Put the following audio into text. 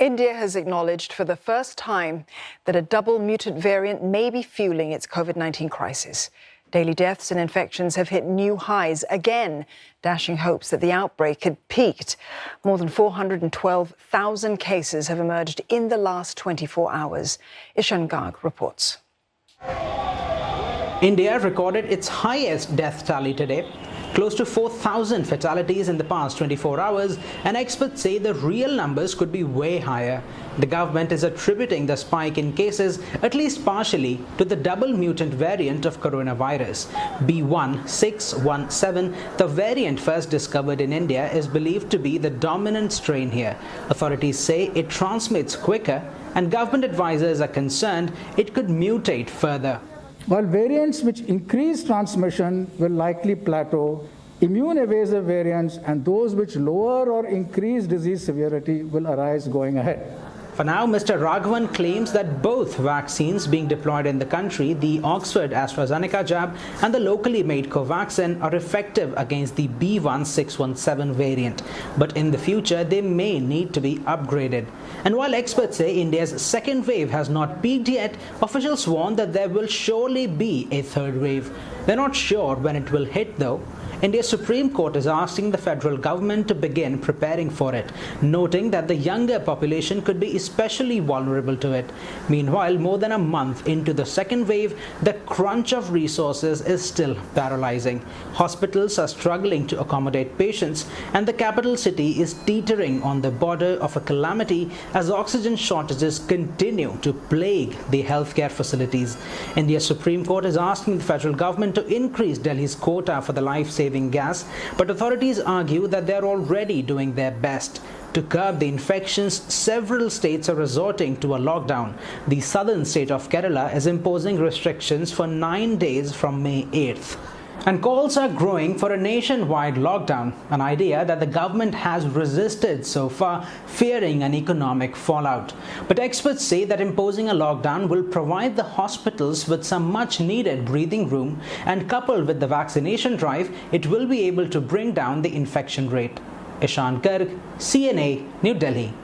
India has acknowledged for the first time that a double mutant variant may be fueling its COVID-19 crisis. Daily deaths and infections have hit new highs again, dashing hopes that the outbreak had peaked. More than 412,000 cases have emerged in the last 24 hours. Ishan Garg reports. India recorded its highest death tally today. Close to 4,000 fatalities in the past 24 hours, and experts say the real numbers could be way higher. The government is attributing the spike in cases, at least partially, to the double mutant variant of coronavirus. B.1.617, the variant first discovered in India, is believed to be the dominant strain here. Authorities say it transmits quicker, and government advisors are concerned it could mutate further. While variants which increase transmission will likely plateau, immune-evasive variants and those which lower or increase disease severity will arise going ahead. For now, Mr. Raghavan claims that both vaccines being deployed in the country, the Oxford AstraZeneca jab and the locally made Covaxin, are effective against the B.1.617 variant. But in the future, they may need to be upgraded. And while experts say India's second wave has not peaked yet, officials warn that there will surely be a third wave. They're not sure when it will hit, though. India's Supreme Court is asking the federal government to begin preparing for it, noting that the younger population could be especially vulnerable to it. Meanwhile, more than a month into the second wave, the crunch of resources is still paralyzing. Hospitals are struggling to accommodate patients, and the capital city is teetering on the border of a calamity as oxygen shortages continue to plague the healthcare facilities. India's Supreme Court is asking the federal government to increase Delhi's quota for the life-saving gas, but authorities argue that they are already doing their best. To curb the infections, several states are resorting to a lockdown. The southern state of Kerala is imposing restrictions for 9 days from May 8th. And calls are growing for a nationwide lockdown, an idea that the government has resisted so far, fearing an economic fallout. But experts say that imposing a lockdown will provide the hospitals with some much-needed breathing room, and coupled with the vaccination drive, it will be able to bring down the infection rate. Ishan Garg, CNA, New Delhi.